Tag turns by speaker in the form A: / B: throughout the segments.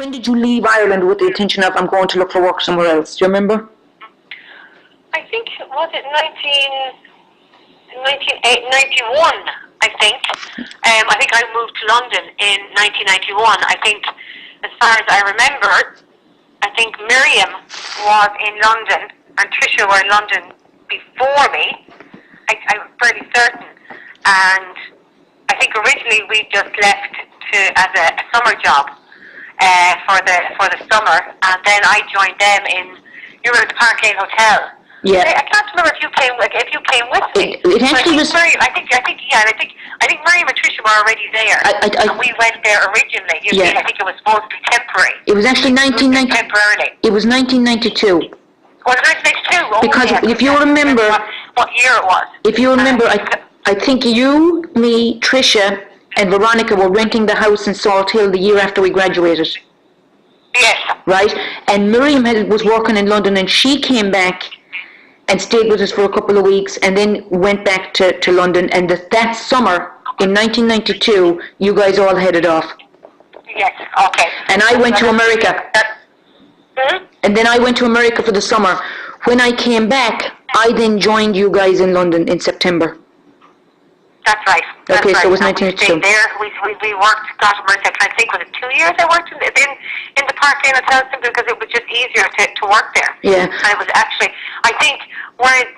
A: when did you leave Ireland with the intention of I'm going to look for work somewhere else? Do you remember?
B: I think, was it 1991, I think. I think I moved to London in 1991. I think, as far as I remember, I think Miriam was in London and Tricia were in London before me. I'm fairly certain. And I think originally we just left as a summer job for the summer, and then I joined them you were at the Park Lane Hotel.
A: Yeah.
B: I can't remember if you came with me.
A: It actually was.
B: I think Miriam and Tricia were already there, and we went there originally. I think it was supposed to be temporary.
A: It was actually 1990.
B: Temporarily.
A: It was 1992.
B: Was it 1992? Oh,
A: because
B: yeah,
A: if you remember,
B: what year it was.
A: If you remember, I think you, me, Tricia, and Veronica were renting the house in Salt Hill the year after we graduated.
B: Yes.
A: Right, and Miriam was working in London, and she came back and stayed with us for a couple of weeks, and then went back to London. And that summer in 1992, you guys all headed off.
B: Yes. Okay.
A: And I went to America. And then I went to America for the summer. When I came back, I then joined you guys in London in September.
B: That's right.
A: Okay, so it was 1992.
B: We stayed there. We worked, got America, I think, was it 2 years I worked in the Park Lane Hotel, simply because it was just easier to work there.
A: Yeah.
B: And it was actually, I think, I'm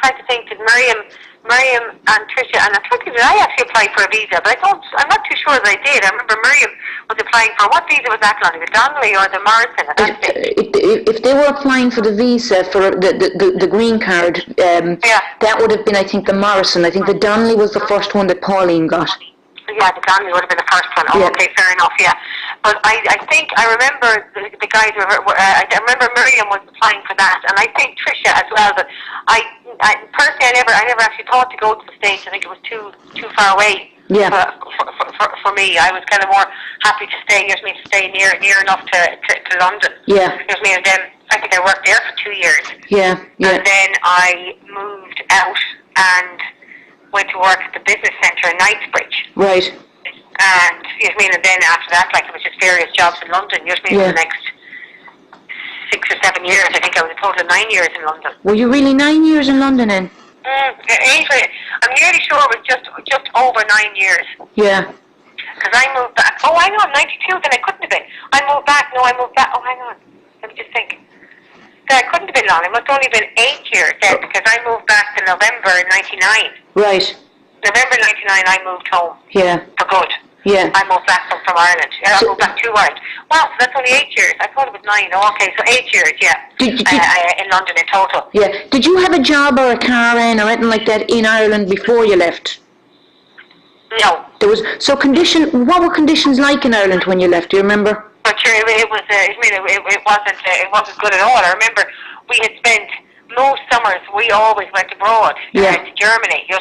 B: trying to think, did Miriam and Tricia, and I'm thinking, did I actually apply for a visa? But I'm not too sure that I did. I remember Miriam was applying for, what visa was that on? The Donnelly or the Morrison at that stage?
A: If they were applying for the visa, for the green card, that would have been, I think, the Morrison. I think the Donnelly was the first one that Pauline got.
B: Yeah, the Donnelly would have been the first one. Oh, yeah. Okay, fair enough, yeah. But I think, I remember the guys I remember Miriam was applying for that, and I think Tricia as well, but I personally, I never actually thought to go to the States. I think it was too far away.
A: Yeah.
B: For me, I was kind of more happy to stay. To stay near enough to London.
A: Yeah.
B: And then I think I worked there for 2 years.
A: Yeah. Yeah.
B: And then I moved out and went to work at the business centre in Knightsbridge.
A: Right.
B: And and then after that, like, it was just various jobs in London. For the next 6 or 7 years. I think I was a total of 9 years in London.
A: Were you really 9 years in London then?
B: I'm nearly sure it was just over 9 years.
A: Yeah.
B: Because I moved back. Oh, hang on, 92. Then I couldn't have been. I moved back. Oh, hang on. Let me just think. Then I couldn't have been long. It must have only been 8 years then, because I moved back in November 99.
A: Right.
B: November 99, I moved home.
A: Yeah.
B: For good.
A: Yeah.
B: I moved back from Ireland. I moved back to Ireland. Wow, so that's only 8 years. I thought it was 9. Oh, okay, so 8 years, yeah. In London in total.
A: Yeah. Did you have a job or a car in or anything like that in Ireland before you left?
B: No.
A: What were conditions like in Ireland when you left? Do you remember?
B: But sure, it wasn't good at all. I remember we had spent most summers, we always went abroad to Germany, to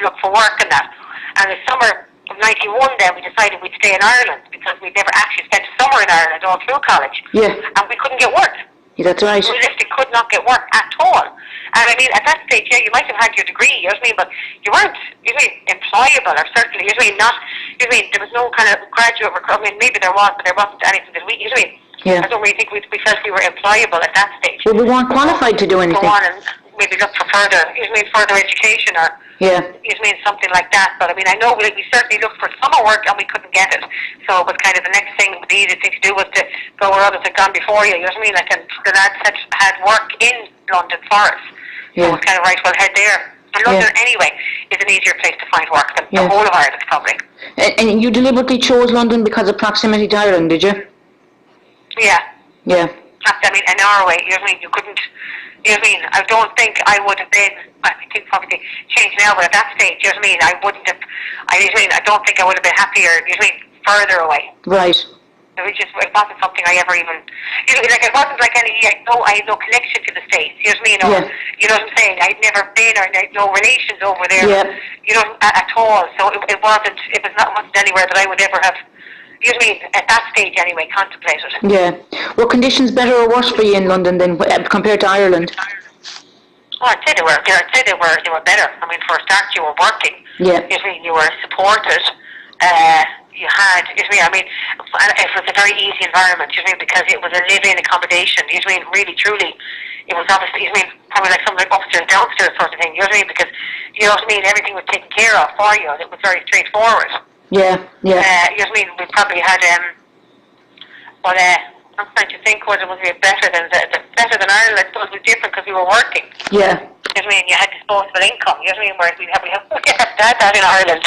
B: look for work and that. And the summer of 91 then, we decided we'd stay in Ireland because we'd never actually spent a summer in Ireland all through college.
A: Yeah.
B: And we couldn't get work.
A: Yeah, that's right.
B: We literally could not get work at all. And at that stage, you might have had your degree, but you weren't, employable, or certainly, there was no kind of graduate recruitment. Maybe there was, but there wasn't anything that
A: Yeah.
B: I don't really think we felt we were employable at that stage.
A: Well, we weren't qualified to do anything.
B: Go on and maybe look for further education or something like that. But I know we certainly looked for summer work and we couldn't get it. So it was kind of the next thing, the easiest thing to do was to go where others had gone before you. And the lads had work in London for us.
A: Yeah.
B: So it was kind of right, well, head there. And London, anyway, is an easier place to find work than the whole of Ireland, probably.
A: And you deliberately chose London because of proximity to Ireland, did you?
B: Yeah.
A: Yeah.
B: In Norway, you couldn't, I don't think I would have been, I think probably changed now, but at that stage, I wouldn't have, I don't think I would have been happier, further away.
A: Right.
B: It wasn't something I ever even, it wasn't like I had no connection to the States, you know what I'm saying? I'd never been, or I had no relations over there, at all, so it wasn't anywhere that I would ever have, at that stage anyway, contemplated.
A: Yeah. Were conditions better or worse for you in London than compared to Ireland?
B: Well, I'd say they were better. For a start, you were working.
A: Yeah.
B: You were supported. you had, you know what I mean, it was a very easy environment, you know what I mean, because it was a live-in accommodation, you know what I mean, really, truly, it was obviously, you know what I mean, probably like something like upstairs, downstairs sort of thing, you know what I mean, because, you know what I mean, everything was taken care of for you, and it was very straightforward.
A: Yeah, yeah.
B: You know what I mean, we probably had, but I'm trying to think whether it was better than Ireland. I suppose it was different because we were working.
A: Yeah.
B: You know what I mean? You had disposable income. You know what I mean? Whereas we have that in Ireland.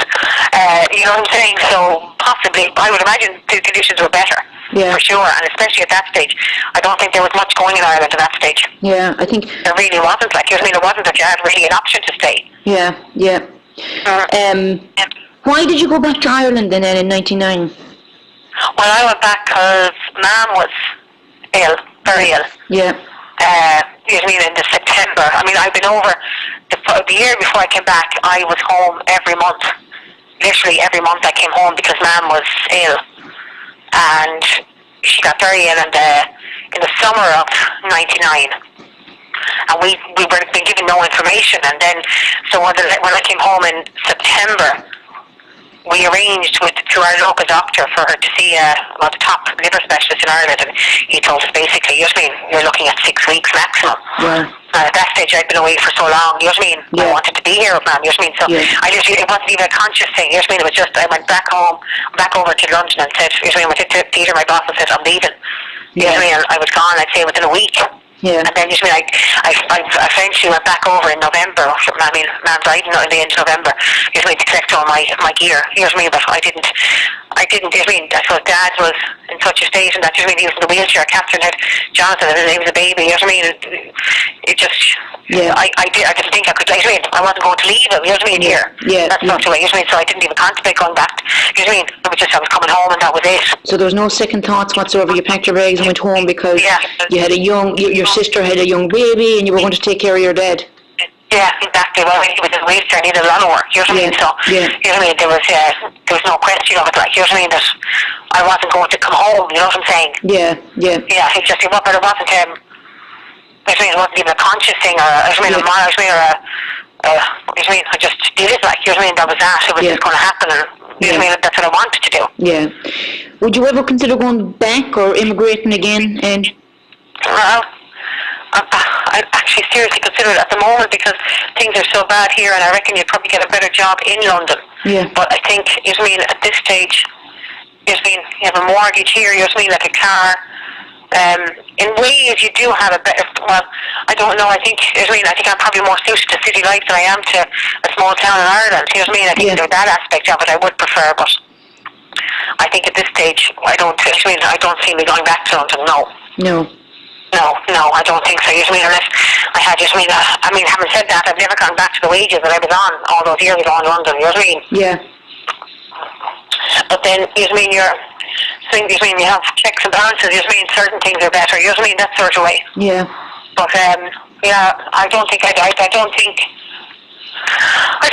B: You know what I'm saying? So possibly, I would imagine the conditions were better.
A: Yeah.
B: For sure, and especially at that stage. I don't think there was much going in Ireland at that stage.
A: Yeah, I think
B: there really wasn't. Like, you know what I mean? There wasn't that you had really an option to stay.
A: Yeah, yeah. Why did you go back to Ireland then in '99?
B: Well, I went back because Mum was ill, very ill.
A: Yeah.
B: You know what I mean, in the September. I mean, I've been over, the year before I came back, I was home every month. Literally every month I came home because Mum was ill. And she got very ill in the summer of '99. And we were been given no information. And then, so when I came home in September, we arranged to our local doctor for her to see the top liver specialist in Ireland, and he told us basically, you know what I mean, you're looking at 6 weeks maximum.
A: Yeah.
B: And at that stage I'd been away for so long, you know what I mean, I wanted to be here with Mum, you know what I mean, so I literally, it wasn't even a conscious thing, you know what I mean, it was just, I went back home, back over to London and said, you know what I mean, I went to Peter, my boss, and said, I'm leaving. You know what I mean, I was gone, I'd say within a week.
A: Yeah.
B: And then, you know what I mean, I eventually went back over in November. I mean, Mum died in the end of November. You know what I mean, to collect all my gear. You know what I mean, but I didn't, you know what I mean, I suppose Dad was in such a state and that, you know what I mean, he was in the wheelchair. Catherine had Jonathan, and he was a baby, you know what I mean, it just, I didn't think I could, you know what I mean, I wasn't going to leave him, you know what I mean, here.
A: Yeah.
B: That's not the way, you know what I mean, so I didn't even contemplate going back, you know what I mean, it was just, I was coming home and that was it.
A: So there was no second thoughts whatsoever, you packed your bags and went home because you had your sister had a young baby and you were going to take care of your dad.
B: Yeah, exactly. Well, he was in a wheelchair, he needed a lot of work, you know what I mean? So, you know what I mean, there was no question of it, like, you know what I mean, that I wasn't going to come home, you know what I'm saying?
A: Yeah, yeah.
B: Yeah, it wasn't, I mean, it wasn't even a conscious thing, or, I mean, you know what I mean, I just did it, like, you know what I mean, that was that, it was just going to happen, and, you know what I mean, that's what I wanted to do.
A: Yeah. Would you ever consider going back or immigrating again? And
B: well, I actually seriously consider it at the moment because things are so bad here, and I reckon you'd probably get a better job in London.
A: Yeah.
B: But I think, you know what I mean, at this stage, you know what I mean, you have a mortgage here, you know what I mean, like a car. In ways, you do have a better, well, I don't know, I think, you know what I mean, I think I'm probably more suited to city life than I am to a small town in Ireland, you know what I mean, I think that aspect of it I would prefer, but I think at this stage, I don't see me going back to London, no. No, I don't think so. You know what I mean, unless I had, you know what I mean, having said that, I've never gone back to the wages that I was on all those years ago in London, you know what I mean?
A: Yeah.
B: But then, you know what I mean, you have checks and balances, you know what I mean, certain things are better, you know what I mean, that sort of way.
A: Yeah.
B: But, I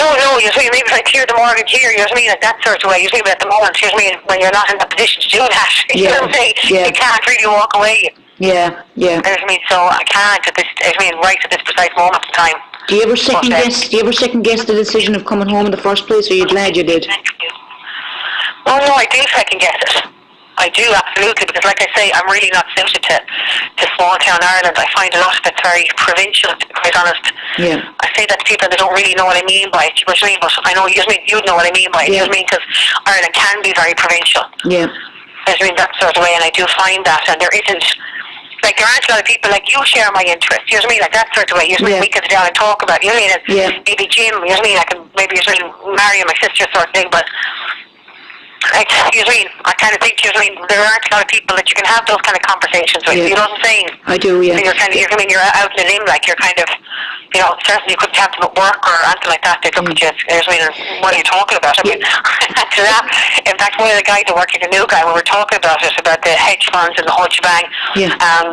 B: don't know, you know what I mean, maybe if I clear the mortgage here, you know what I mean, like that sort of way, you know what I mean, but at the moment, you know what I mean, when you're not in the position to do that, you know what I'm saying, you can't really walk away.
A: Yeah.
B: You know what I mean, so I can't at this, I mean, right at this precise moment in time.
A: Do you ever second guess the decision of coming home in the first place, or are you glad you did?
B: Oh no, I do second guess it. I do, absolutely, because like I say, I'm really not suited to small town Ireland. I find a lot of it's very provincial, to be quite honest.
A: Yeah.
B: I say that to people that don't really know what I mean by it, you know what I mean, but I know you know what I mean by it, you know what I mean, because Ireland can be very provincial.
A: Yeah.
B: I mean, that sort of way, and I do find that, and there isn't, like, there aren't a lot of people like you share my interests, you know what I mean, like that sort of way, you know what I mean, we can sit down and talk about, you know what I mean, and maybe Jim, you know what I mean, I can maybe marry my sister sort of thing, but like, you know what I mean, I kind of think, you know what I mean, there aren't a lot of people that you can have those kind of conversations with, you know what I'm saying?
A: I do, yeah.
B: So you're kind of, I mean, you're out in a limb, like, you're kind of, you know, certainly you couldn't have them at work or anything like that. They'd look at you, you know what I mean, what are you talking about? I mean, to that, in fact, one of the guys that worked at the new guy, we were talking about it, about the hedge funds and the whole shebang, and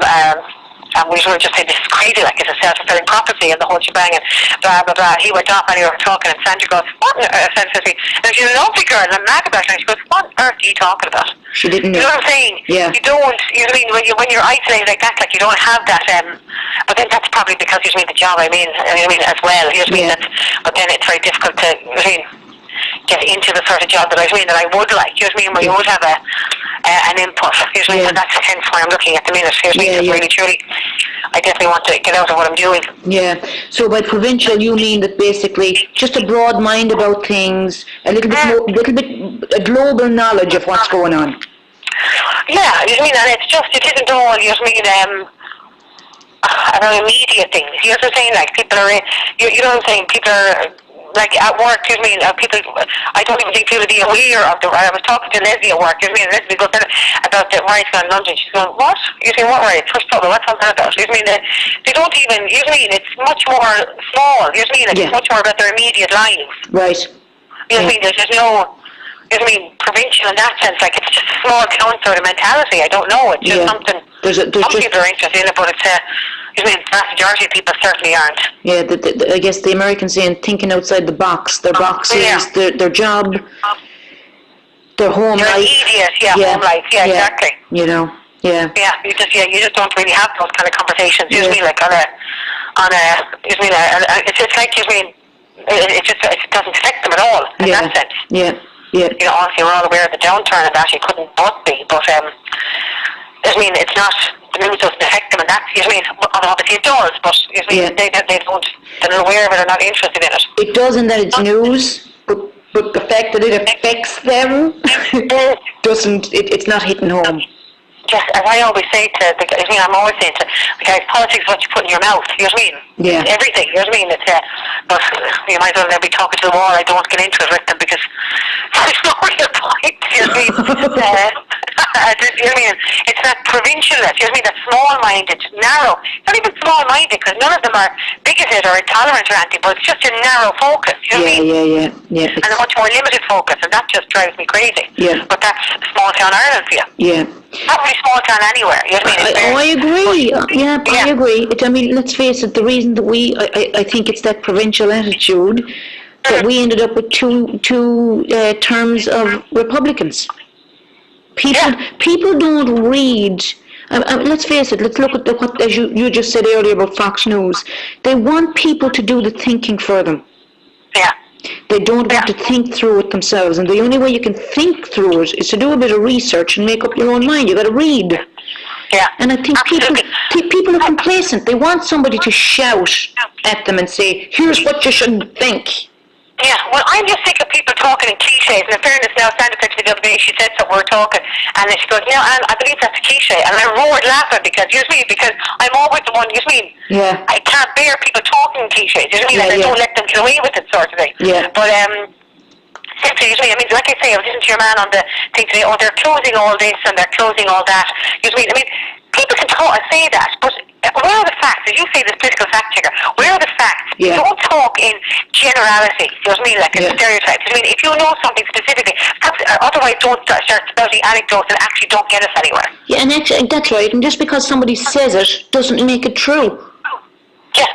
B: we were just saying, this is crazy, like, it's a self-fulfilling prophecy and the whole shebang, and blah, blah, blah. He went off and we were talking, and Sandra goes, what? Sandra says to me, and she's a lovely girl, and I'm mad about it, and she goes, what on earth are you talking about?
A: She didn't know.
B: You know what I'm saying?
A: Yeah.
B: You don't, you know what I mean, when you're isolated like that, like, you don't have that, but then that's probably because, you know what I mean, the job, I mean, as well, you know what I mean, but then it's very difficult to, you know what I mean, get into the sort of job that I mean that I would like. You know what I mean? Where you would have an input. You know what I mean? And that's hence why I'm looking at the minute. You know what I mean? Really, truly, I definitely want to get out of what I'm doing.
A: Yeah. So by provincial, you mean that basically just a broad mind about things, a little bit a global knowledge of what's going on.
B: Yeah, you know what I mean? And it isn't all, you know what I mean, about immediate things. You know what I'm saying? Like, people are, you know what I'm saying? People are, like, at work, you know what I mean? People, I don't even think people would be aware of the, I was talking to Leslie at work, you know what I mean? Leslie goes about the riots in London. She's going, what? You say, what riots? What's trouble? What's all that about? You know what I mean? They don't even, you know what I mean? It's much more small, you know what I mean? It's much more about their immediate lives.
A: Right.
B: You know what I mean? There's no, you know what I mean, provincial in that sense. Like, it's just a small town sort of mentality. I don't know. It's just something. Some people are interested in it, but it's you know, the vast majority of people certainly aren't.
A: Yeah, I guess the Americans saying thinking outside the box. Their boxes, their job, their home life.
B: Immediate, home life. Yeah, exactly.
A: You know,
B: Yeah, you just don't really have those kind of conversations. You know what I mean? Like on a, you know what I mean? It's just like, you know what I mean? It doesn't affect them at all in that sense.
A: Yeah. Yeah.
B: You know, obviously we're all aware of the downturn and that it couldn't but be, but I mean, it's not, the news doesn't affect them and that's, you know what I mean, obviously it does, but you know what I mean, they're not aware of it or not interested in it.
A: It does in that it's news, but the fact that it affects them doesn't, it's not hitting home.
B: Just, as I always say to the guys, I mean, I'm always saying to the guys, politics is what you put in your mouth, you know what I mean?
A: Yeah.
B: It's everything, you know what I mean? It's, but you might as well be talking to the wall. I don't get into it with them because there's no real point, you know what I mean? You know what I mean? It's that provincialness, you know what I mean? That small-minded, narrow, not even small-minded because none of them are bigoted or intolerant or anything, but it's just a narrow focus, you know what I mean? Yeah. And a much more limited focus, and that just drives me crazy.
A: Yeah.
B: But that's small-town Ireland for you.
A: Yeah.
B: Not really small town anywhere. You know what I mean?
A: I agree. I agree. I mean, let's face it. The reason that I think it's that provincial attitude that we ended up with two terms of Republicans. People don't read. Let's face it. Let's look at what, as you just said earlier about Fox News. They want people to do the thinking for them.
B: Yeah.
A: They don't want to think through it themselves, and the only way you can think through it is to do a bit of research and make up your own mind. You got to read.
B: Yeah.
A: And I think people are complacent. They want somebody to shout at them and say, "Here's what you should think."
B: Yeah, well, I'm just sick of people talking in cliches. And in fairness, now Sandra said to me the other day, she said so, we're talking, and then she goes, "No, I believe that's a cliche." And I roared laughing because, you know what I mean? Because I'm always the one, you know what I mean?
A: Yeah.
B: I can't bear people talking in cliches, you know what I mean? And I don't let them get away with it, sort of thing.
A: Yeah.
B: But simply, you know what I mean? Like I say, I was listening to your man on the thing today. Oh, they're closing all this and they're closing all that. You know what I mean? People can talk and say that, but where are the facts? As you say, this political fact checker, where are the facts?
A: Yeah.
B: Don't talk in generality, you know what I mean, like in stereotypes. I mean, if you know something specifically, otherwise don't start spouting anecdotes that actually don't get us anywhere.
A: Yeah, and actually, that's right. And just because somebody says it doesn't make it true.
B: Yeah,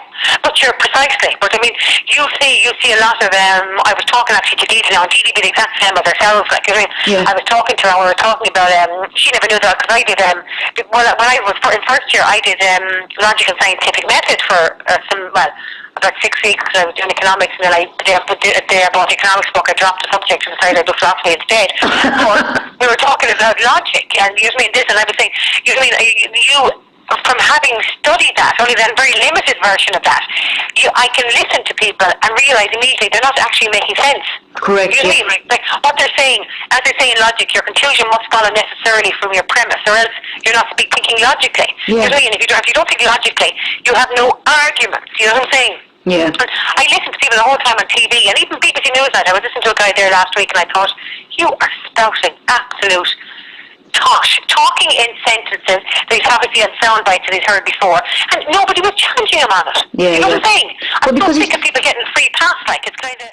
B: but you're precisely. But I mean, you see a lot of. I was talking actually to Didi now, and Didi be the exact same as ourselves. Like, you know, I was talking to her. We were talking about. She never knew that because I did. When I was in first year, I did logic and scientific method for about 6 weeks because I was doing economics, and then I bought the economics book. I dropped the subject and decided I'd do philosophy instead. But we were talking about logic, and you know what I mean, this, and I was saying, you know what I mean, you. From having studied that, only that very limited version of that, I can listen to people and realise immediately they're not actually making sense.
A: Correct.
B: You know what I mean? Like what they're saying, as they say in logic, your conclusion must follow necessarily from your premise, or else you're not thinking logically. You know what I mean? If you don't think logically, you have no arguments. You know what I'm saying?
A: Yeah.
B: And I listened to people the whole time on TV, and even BBC Newsnight. I was listening to a guy there last week, and I thought, you are spouting absolute tosh, talking in sentences that he's obviously had sound bites that he's heard before, and nobody was challenging him on it.
A: Yeah,
B: you know what I'm saying? I'm so
A: because
B: sick of people getting free pass, like, it's kind of...